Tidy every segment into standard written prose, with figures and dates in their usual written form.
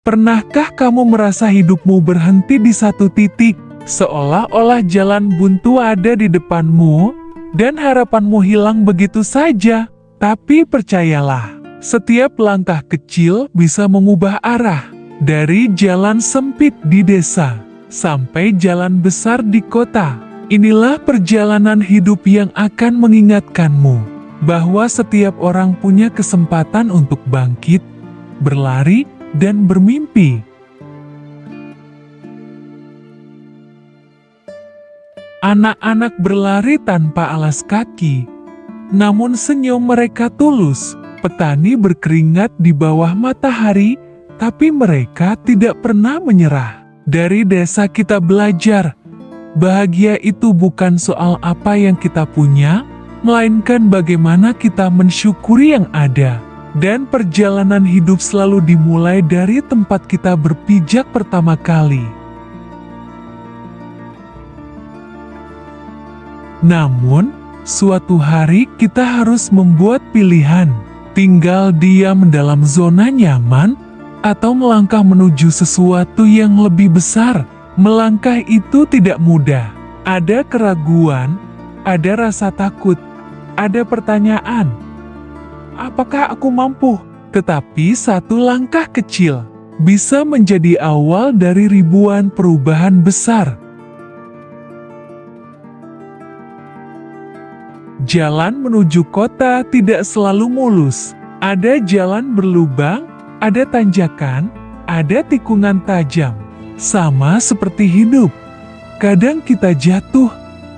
Pernahkah kamu merasa hidupmu berhenti di satu titik, seolah-olah jalan buntu ada di depanmu, dan harapanmu hilang begitu saja? Tapi percayalah, setiap langkah kecil bisa mengubah arah, dari jalan sempit di desa, sampai jalan besar di kota. Inilah perjalanan hidup yang akan mengingatkanmu, bahwa setiap orang punya kesempatan untuk bangkit, berlari, dan bermimpi. Anak-anak berlari tanpa alas kaki, namun senyum mereka tulus. Petani berkeringat di bawah matahari, tapi mereka tidak pernah menyerah. Dari desa kita belajar, bahagia itu bukan soal apa yang kita punya, melainkan bagaimana kita mensyukuri yang ada. Dan perjalanan hidup selalu dimulai dari tempat kita berpijak pertama kali. Namun, suatu hari kita harus membuat pilihan, tinggal diam dalam zona nyaman, atau melangkah menuju sesuatu yang lebih besar. Melangkah itu tidak mudah. Ada keraguan, ada rasa takut, ada pertanyaan. Apakah aku mampu? Tetapi satu langkah kecil bisa menjadi awal dari ribuan perubahan besar. Jalan menuju kota tidak selalu mulus. Ada jalan berlubang, ada tanjakan, ada tikungan tajam. Sama seperti hidup. Kadang kita jatuh,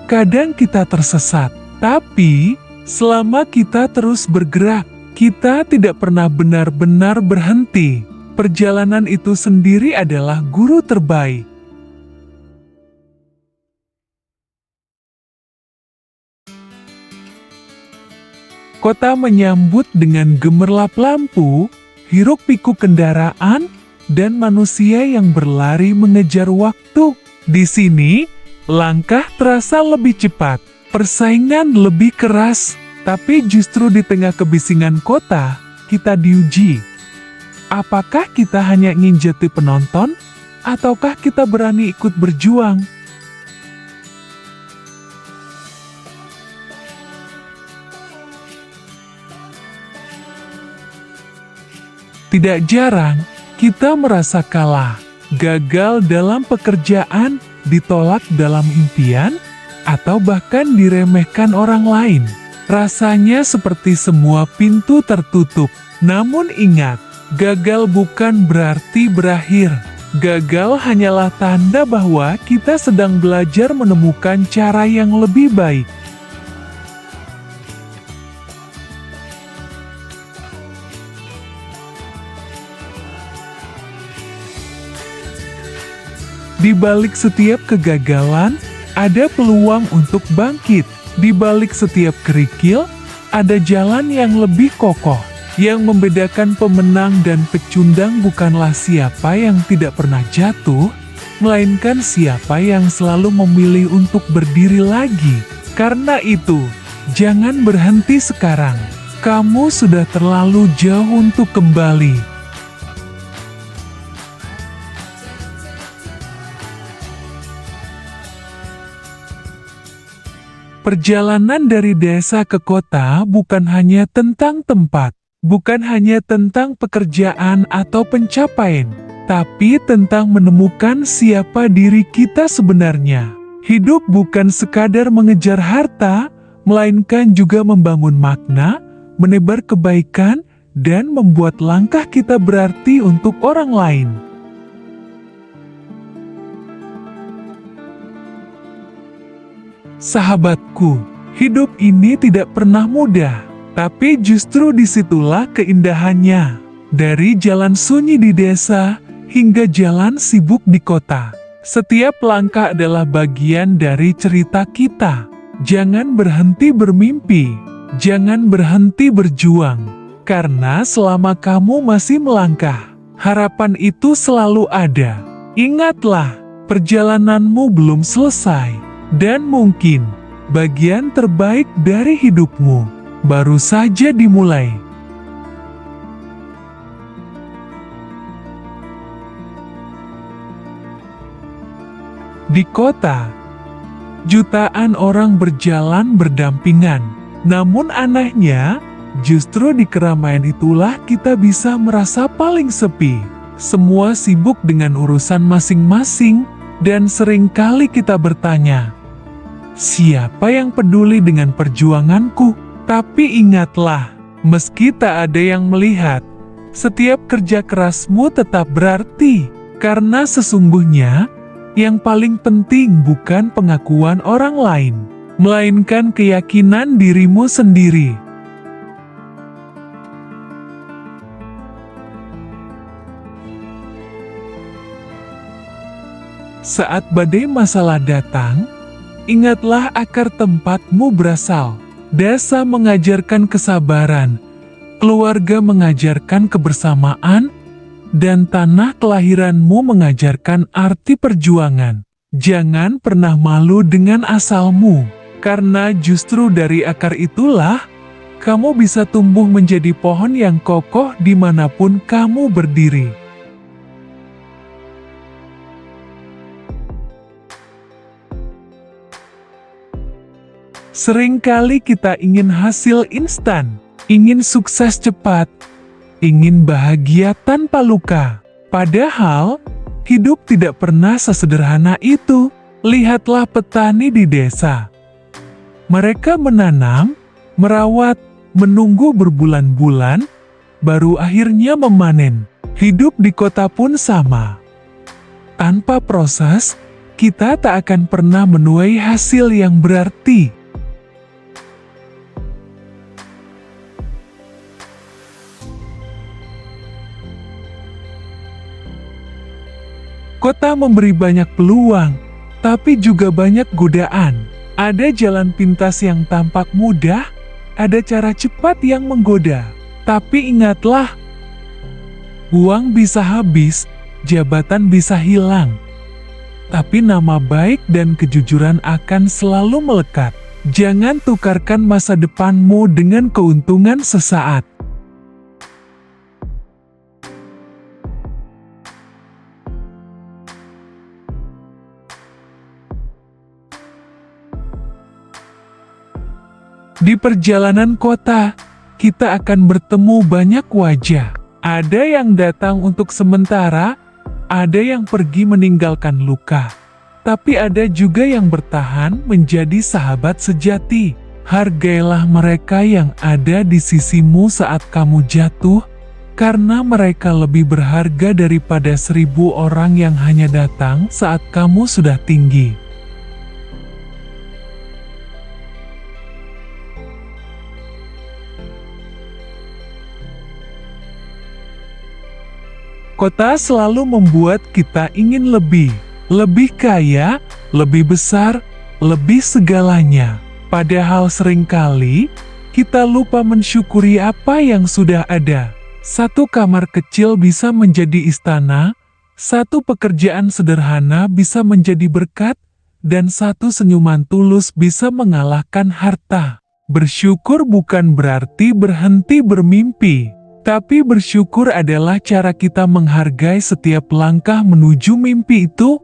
kadang kita tersesat. Tapi selama kita terus bergerak, kita tidak pernah benar-benar berhenti. Perjalanan itu sendiri adalah guru terbaik. Kota menyambut dengan gemerlap lampu, hiruk-pikuk kendaraan, dan manusia yang berlari mengejar waktu. Di sini, langkah terasa lebih cepat. Persaingan lebih keras, tapi justru di tengah kebisingan kota, kita diuji. Apakah kita hanya ingin jadi penonton, ataukah kita berani ikut berjuang? Tidak jarang, kita merasa kalah, gagal dalam pekerjaan, ditolak dalam impian, atau bahkan diremehkan orang lain. Rasanya seperti semua pintu tertutup. Namun ingat, gagal bukan berarti berakhir. Gagal hanyalah tanda bahwa kita sedang belajar menemukan cara yang lebih baik. Di balik setiap kegagalan, ada peluang untuk bangkit. Di balik setiap kerikil, ada jalan yang lebih kokoh. Yang membedakan pemenang dan pecundang bukanlah siapa yang tidak pernah jatuh, melainkan siapa yang selalu memilih untuk berdiri lagi. Karena itu, jangan berhenti sekarang. Kamu sudah terlalu jauh untuk kembali. Perjalanan dari desa ke kota bukan hanya tentang tempat, bukan hanya tentang pekerjaan atau pencapaian, tapi tentang menemukan siapa diri kita sebenarnya. Hidup bukan sekadar mengejar harta, melainkan juga membangun makna, menebar kebaikan, dan membuat langkah kita berarti untuk orang lain. Sahabatku, hidup ini tidak pernah mudah, tapi justru disitulah keindahannya. Dari jalan sunyi di desa, hingga jalan sibuk di kota. Setiap langkah adalah bagian dari cerita kita. Jangan berhenti bermimpi, jangan berhenti berjuang. Karena selama kamu masih melangkah, harapan itu selalu ada. Ingatlah, perjalananmu belum selesai. Dan mungkin, bagian terbaik dari hidupmu baru saja dimulai. Di kota, jutaan orang berjalan berdampingan. Namun anehnya, justru di keramaian itulah kita bisa merasa paling sepi. Semua sibuk dengan urusan masing-masing, dan seringkali kita bertanya, siapa yang peduli dengan perjuanganku? Tapi ingatlah, meski tak ada yang melihat, setiap kerja kerasmu tetap berarti. Karena sesungguhnya, yang paling penting bukan pengakuan orang lain, melainkan keyakinan dirimu sendiri. Saat badai masalah datang, ingatlah akar tempatmu berasal. Desa mengajarkan kesabaran, keluarga mengajarkan kebersamaan, dan tanah kelahiranmu mengajarkan arti perjuangan. Jangan pernah malu dengan asalmu, karena justru dari akar itulah kamu bisa tumbuh menjadi pohon yang kokoh dimanapun kamu berdiri. Seringkali kita ingin hasil instan, ingin sukses cepat, ingin bahagia tanpa luka. Padahal, hidup tidak pernah sesederhana itu. Lihatlah petani di desa. Mereka menanam, merawat, menunggu berbulan-bulan, baru akhirnya memanen. Hidup di kota pun sama. Tanpa proses, kita tak akan pernah menuai hasil yang berarti. Kota memberi banyak peluang, tapi juga banyak godaan. Ada jalan pintas yang tampak mudah, ada cara cepat yang menggoda. Tapi ingatlah, uang bisa habis, jabatan bisa hilang. Tapi nama baik dan kejujuran akan selalu melekat. Jangan tukarkan masa depanmu dengan keuntungan sesaat. Di perjalanan kota, kita akan bertemu banyak wajah. Ada yang datang untuk sementara, ada yang pergi meninggalkan luka. Tapi ada juga yang bertahan menjadi sahabat sejati. Hargailah mereka yang ada di sisimu saat kamu jatuh, karena mereka lebih berharga daripada 1000 orang yang hanya datang saat kamu sudah tinggi. Kota selalu membuat kita ingin lebih kaya, lebih besar, lebih segalanya. Padahal seringkali kita lupa mensyukuri apa yang sudah ada. Satu kamar kecil bisa menjadi istana, satu pekerjaan sederhana bisa menjadi berkat, dan satu senyuman tulus bisa mengalahkan harta. Bersyukur bukan berarti berhenti bermimpi. Tapi bersyukur adalah cara kita menghargai setiap langkah menuju mimpi itu.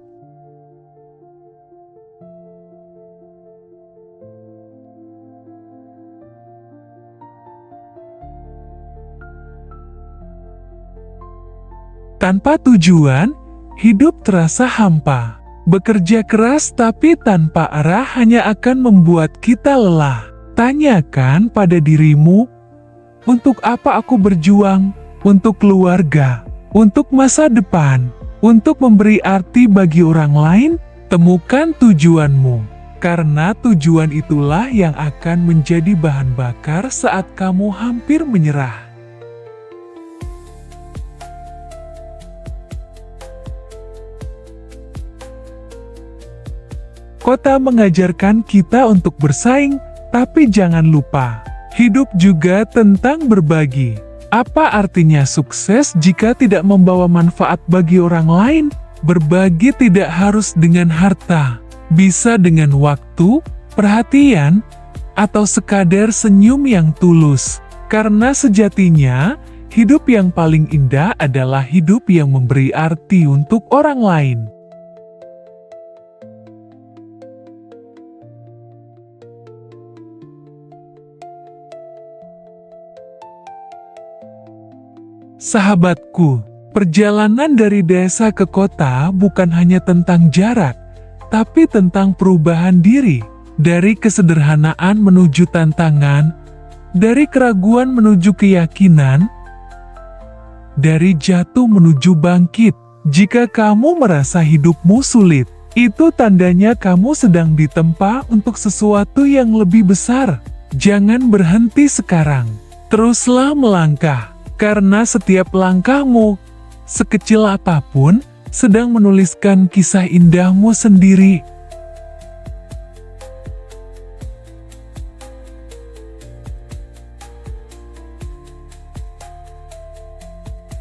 Tanpa tujuan, hidup terasa hampa. Bekerja keras tapi tanpa arah hanya akan membuat kita lelah. Tanyakan pada dirimu, untuk apa aku berjuang? Untuk keluarga, untuk masa depan, untuk memberi arti bagi orang lain? Temukan tujuanmu, karena tujuan itulah yang akan menjadi bahan bakar saat kamu hampir menyerah. Kota mengajarkan kita untuk bersaing, tapi jangan lupa, hidup juga tentang berbagi. Apa artinya sukses jika tidak membawa manfaat bagi orang lain? Berbagi tidak harus dengan harta, bisa dengan waktu, perhatian, atau sekadar senyum yang tulus. Karena sejatinya, hidup yang paling indah adalah hidup yang memberi arti untuk orang lain. Sahabatku, perjalanan dari desa ke kota bukan hanya tentang jarak, tapi tentang perubahan diri, dari kesederhanaan menuju tantangan, dari keraguan menuju keyakinan, dari jatuh menuju bangkit. Jika kamu merasa hidupmu sulit, itu tandanya kamu sedang ditempa untuk sesuatu yang lebih besar. Jangan berhenti sekarang. Teruslah melangkah, karena setiap langkahmu, sekecil apapun, sedang menuliskan kisah indahmu sendiri.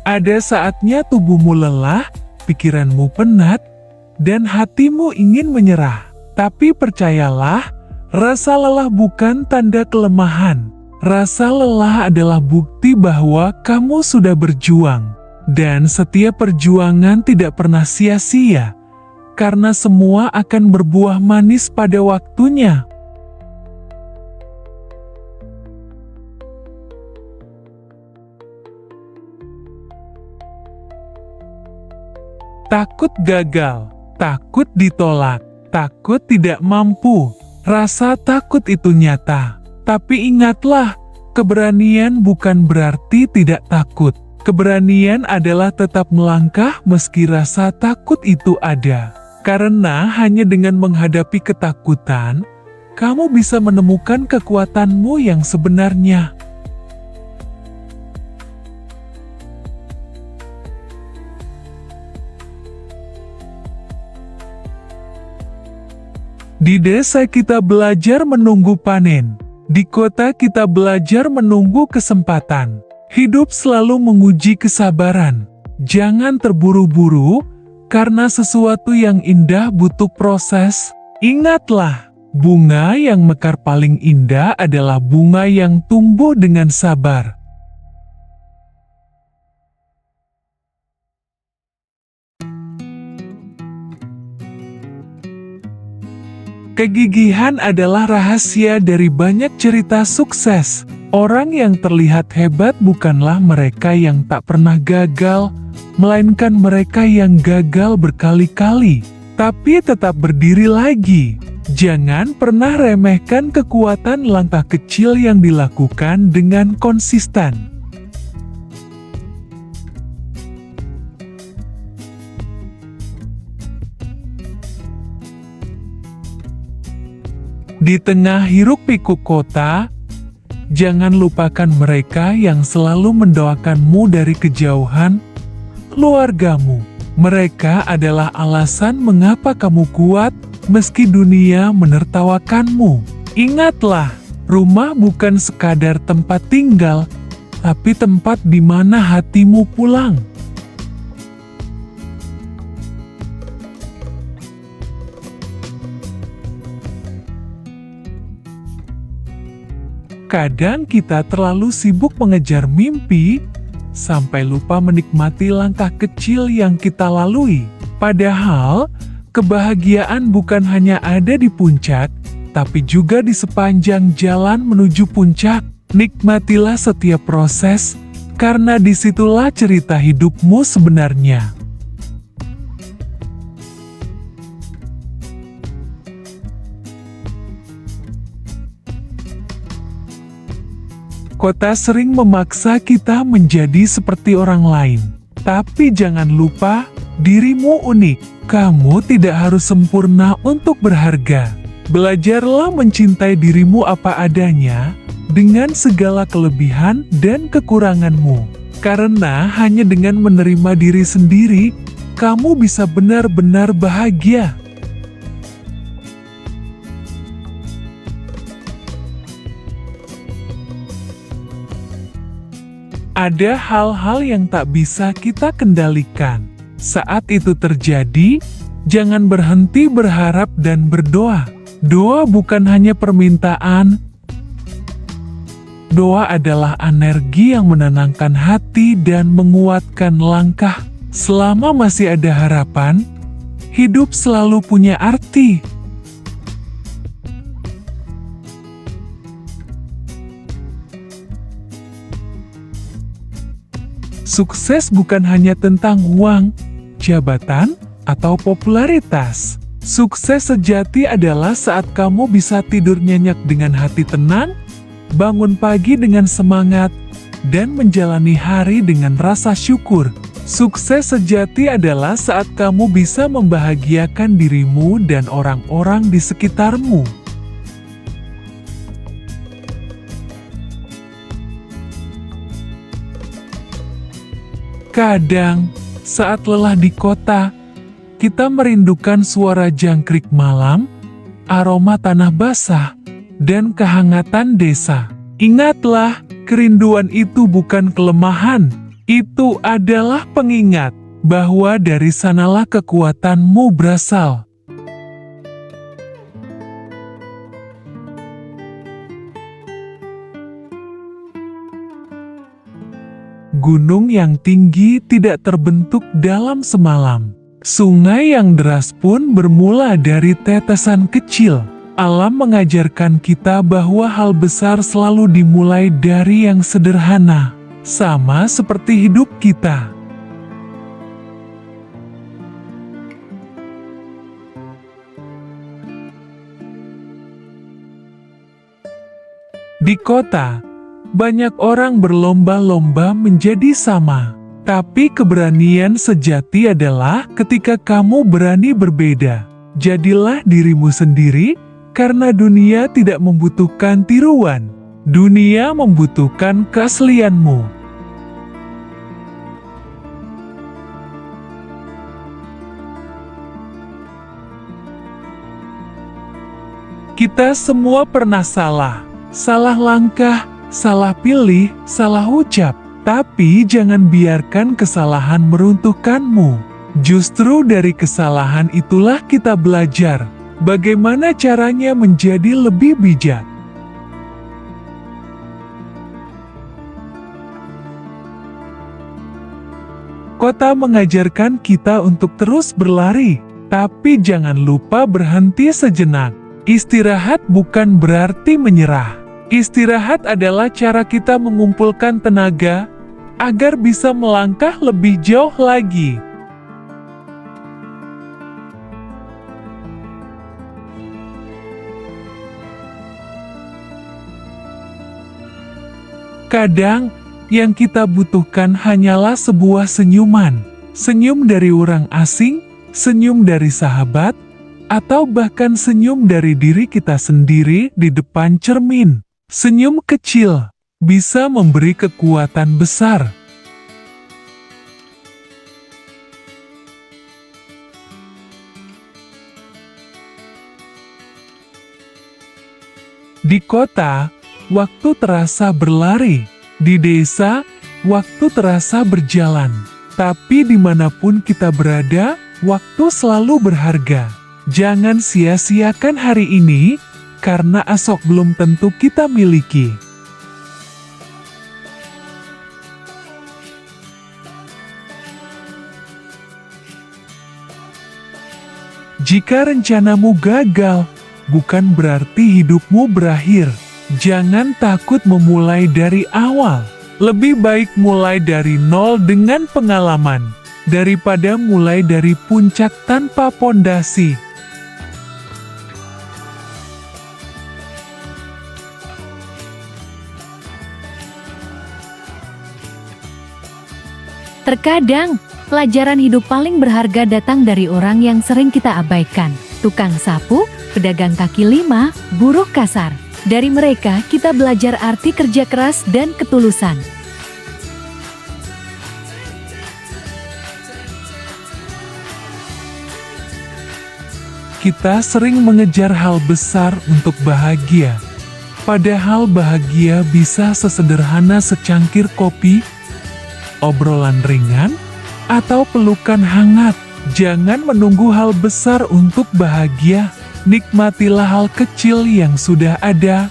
Ada saatnya tubuhmu lelah, pikiranmu penat, dan hatimu ingin menyerah. Tapi percayalah, rasa lelah bukan tanda kelemahan. Rasa lelah adalah bukti bahwa kamu sudah berjuang. Dan setiap perjuangan tidak pernah sia-sia, karena semua akan berbuah manis pada waktunya. Takut gagal, takut ditolak, takut tidak mampu. Rasa takut itu nyata. Tapi ingatlah, keberanian bukan berarti tidak takut. Keberanian adalah tetap melangkah meski rasa takut itu ada. Karena hanya dengan menghadapi ketakutan, kamu bisa menemukan kekuatanmu yang sebenarnya. Di desa kita belajar menunggu panen. Di kota kita belajar menunggu kesempatan. Hidup selalu menguji kesabaran. Jangan terburu-buru, karena sesuatu yang indah butuh proses. Ingatlah, bunga yang mekar paling indah adalah bunga yang tumbuh dengan sabar. Kegigihan adalah rahasia dari banyak cerita sukses. Orang yang terlihat hebat bukanlah mereka yang tak pernah gagal, melainkan mereka yang gagal berkali-kali, tapi tetap berdiri lagi. Jangan pernah remehkan kekuatan langkah kecil yang dilakukan dengan konsisten. Di tengah hiruk-pikuk kota, jangan lupakan mereka yang selalu mendoakanmu dari kejauhan, keluargamu. Mereka adalah alasan mengapa kamu kuat meski dunia menertawakanmu. Ingatlah, rumah bukan sekadar tempat tinggal, tapi tempat di mana hatimu pulang. Kadang kita terlalu sibuk mengejar mimpi, sampai lupa menikmati langkah kecil yang kita lalui. Padahal, kebahagiaan bukan hanya ada di puncak, tapi juga di sepanjang jalan menuju puncak. Nikmatilah setiap proses, karena disitulah cerita hidupmu sebenarnya. Kota sering memaksa kita menjadi seperti orang lain. Tapi jangan lupa, dirimu unik. Kamu tidak harus sempurna untuk berharga. Belajarlah mencintai dirimu apa adanya, dengan segala kelebihan dan kekuranganmu. Karena hanya dengan menerima diri sendiri, kamu bisa benar-benar bahagia. Ada hal-hal yang tak bisa kita kendalikan. Saat itu terjadi, jangan berhenti berharap dan berdoa. Doa bukan hanya permintaan. Doa adalah energi yang menenangkan hati dan menguatkan langkah. Selama masih ada harapan, hidup selalu punya arti. Sukses bukan hanya tentang uang, jabatan, atau popularitas. Sukses sejati adalah saat kamu bisa tidur nyenyak dengan hati tenang, bangun pagi dengan semangat, dan menjalani hari dengan rasa syukur. Sukses sejati adalah saat kamu bisa membahagiakan dirimu dan orang-orang di sekitarmu. Kadang, saat lelah di kota, kita merindukan suara jangkrik malam, aroma tanah basah, dan kehangatan desa. Ingatlah, kerinduan itu bukan kelemahan, itu adalah pengingat bahwa dari sanalah kekuatanmu berasal. Gunung yang tinggi tidak terbentuk dalam semalam. Sungai yang deras pun bermula dari tetesan kecil. Alam mengajarkan kita bahwa hal besar selalu dimulai dari yang sederhana, sama seperti hidup kita. Di kota, banyak orang berlomba-lomba menjadi sama, tapi keberanian sejati adalah ketika kamu berani berbeda. Jadilah dirimu sendiri, karena dunia tidak membutuhkan tiruan. Dunia membutuhkan keaslianmu. Kita semua pernah salah langkah, salah pilih, salah ucap. Tapi jangan biarkan kesalahan meruntuhkanmu. Justru dari kesalahan itulah kita belajar bagaimana caranya menjadi lebih bijak. Kota mengajarkan kita untuk terus berlari, tapi jangan lupa berhenti sejenak. Istirahat bukan berarti menyerah. Istirahat adalah cara kita mengumpulkan tenaga agar bisa melangkah lebih jauh lagi. Kadang, yang kita butuhkan hanyalah sebuah senyuman. Senyum dari orang asing, senyum dari sahabat, atau bahkan senyum dari diri kita sendiri di depan cermin. Senyum kecil bisa memberi kekuatan besar. Di kota, waktu terasa berlari. Di desa, waktu terasa berjalan. Tapi dimanapun kita berada, waktu selalu berharga. Jangan sia-siakan hari ini, karena esok belum tentu kita miliki. Jika rencanamu gagal, bukan berarti hidupmu berakhir. Jangan takut memulai dari awal. Lebih baik mulai dari nol dengan pengalaman, daripada mulai dari puncak tanpa pondasi. Terkadang, pelajaran hidup paling berharga datang dari orang yang sering kita abaikan. Tukang sapu, pedagang kaki lima, buruh kasar. Dari mereka, kita belajar arti kerja keras dan ketulusan. Kita sering mengejar hal besar untuk bahagia. Padahal bahagia bisa sesederhana secangkir kopi, obrolan ringan, atau pelukan hangat. Jangan menunggu hal besar untuk bahagia. Nikmatilah hal kecil yang sudah ada.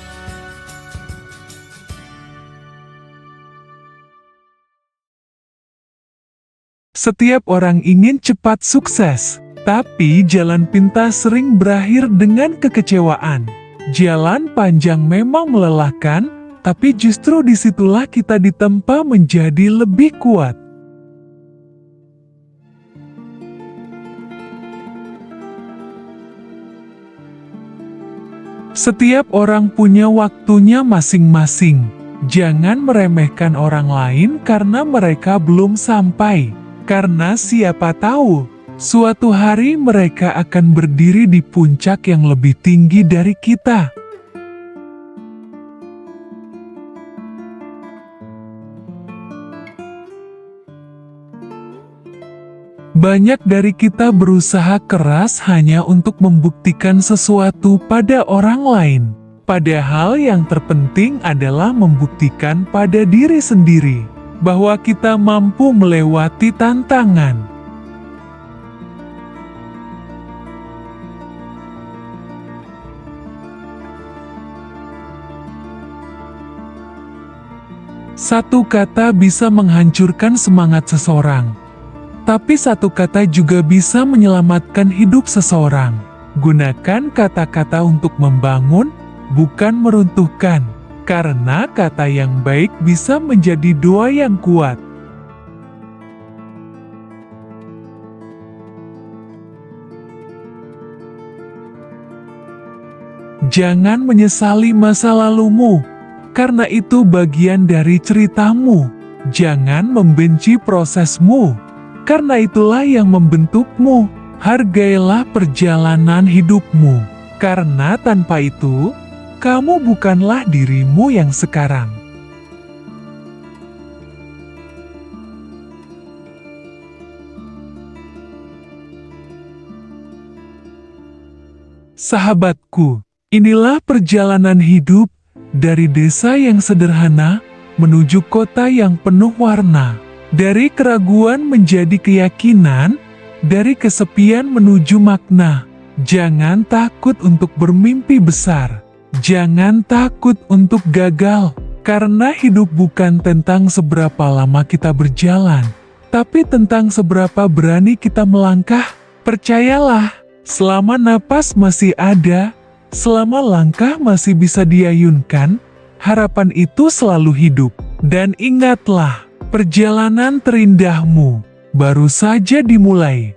Setiap orang ingin cepat sukses, tapi jalan pintas sering berakhir dengan kekecewaan. Jalan panjang memang melelahkan, tapi justru disitulah kita ditempa menjadi lebih kuat. Setiap orang punya waktunya masing-masing. Jangan meremehkan orang lain karena mereka belum sampai. Karena siapa tahu, suatu hari mereka akan berdiri di puncak yang lebih tinggi dari kita. Banyak dari kita berusaha keras hanya untuk membuktikan sesuatu pada orang lain. Padahal yang terpenting adalah membuktikan pada diri sendiri bahwa kita mampu melewati tantangan. Satu kata bisa menghancurkan semangat seseorang. Tapi satu kata juga bisa menyelamatkan hidup seseorang. Gunakan kata-kata untuk membangun, bukan meruntuhkan. Karena kata yang baik bisa menjadi doa yang kuat. Jangan menyesali masa lalumu, karena itu bagian dari ceritamu. Jangan membenci prosesmu, karena itulah yang membentukmu. Hargailah perjalanan hidupmu, karena tanpa itu, kamu bukanlah dirimu yang sekarang. Sahabatku, inilah perjalanan hidup dari desa yang sederhana menuju kota yang penuh warna. Dari keraguan menjadi keyakinan, dari kesepian menuju makna. Jangan takut untuk bermimpi besar. Jangan takut untuk gagal. Karena hidup bukan tentang seberapa lama kita berjalan, tapi tentang seberapa berani kita melangkah. Percayalah, selama napas masih ada, selama langkah masih bisa diayunkan, harapan itu selalu hidup. Dan ingatlah, perjalanan terindahmu baru saja dimulai.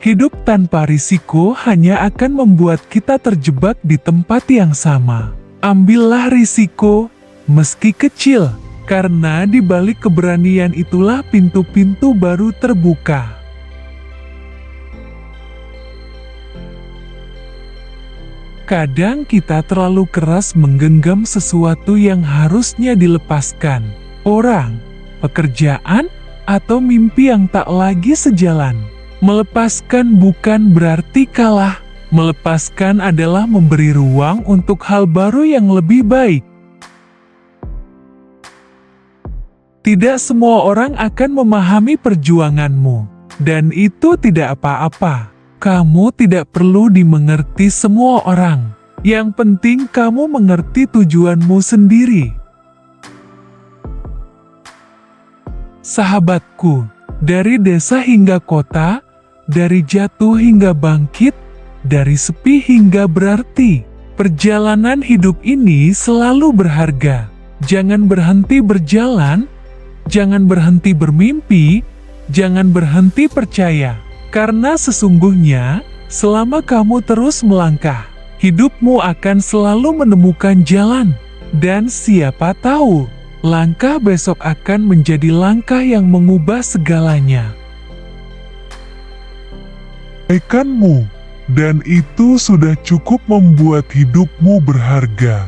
Hidup tanpa risiko hanya akan membuat kita terjebak di tempat yang sama. Ambillah risiko, meski kecil, karena di balik keberanian itulah pintu-pintu baru terbuka. Kadang kita terlalu keras menggenggam sesuatu yang harusnya dilepaskan. Orang, pekerjaan, atau mimpi yang tak lagi sejalan. Melepaskan bukan berarti kalah. Melepaskan adalah memberi ruang untuk hal baru yang lebih baik. Tidak semua orang akan memahami perjuanganmu, dan itu tidak apa-apa. Kamu tidak perlu dimengerti semua orang. Yang penting kamu mengerti tujuanmu sendiri. Sahabatku, dari desa hingga kota, dari jatuh hingga bangkit, dari sepi hingga berarti, perjalanan hidup ini selalu berharga. Jangan berhenti berjalan, jangan berhenti bermimpi, jangan berhenti percaya. Karena sesungguhnya, selama kamu terus melangkah, hidupmu akan selalu menemukan jalan. Dan siapa tahu, langkah besok akan menjadi langkah yang mengubah segalanya. Kebaikanmu, dan itu sudah cukup membuat hidupmu berharga.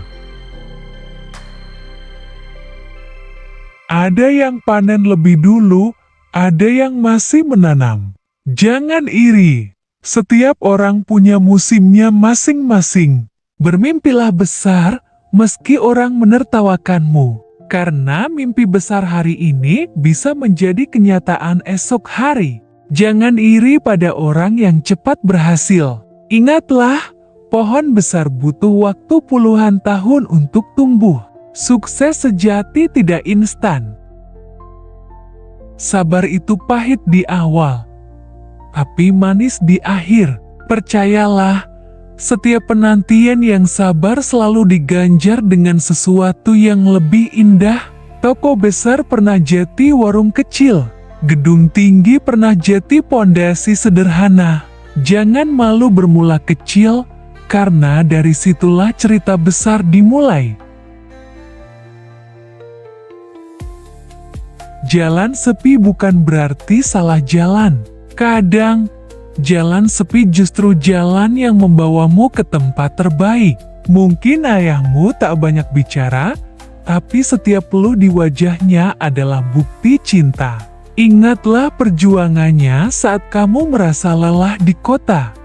Ada yang panen lebih dulu, ada yang masih menanam. Jangan iri, setiap orang punya musimnya masing-masing. Bermimpilah besar, meski orang menertawakanmu. Karena mimpi besar hari ini bisa menjadi kenyataan esok hari. Jangan iri pada orang yang cepat berhasil. Ingatlah, pohon besar butuh waktu puluhan tahun untuk tumbuh. Sukses sejati tidak instan. Sabar itu pahit di awal, tapi manis di akhir. Percayalah, setiap penantian yang sabar selalu diganjar dengan sesuatu yang lebih indah. Toko besar pernah jadi warung kecil. Gedung tinggi pernah jadi pondasi sederhana. Jangan malu bermula kecil, karena dari situlah cerita besar dimulai. Jalan sepi bukan berarti salah jalan. Kadang, jalan sepi justru jalan yang membawamu ke tempat terbaik. Mungkin ayahmu tak banyak bicara, tapi setiap peluh di wajahnya adalah bukti cinta. Ingatlah perjuangannya saat kamu merasa lelah di kota.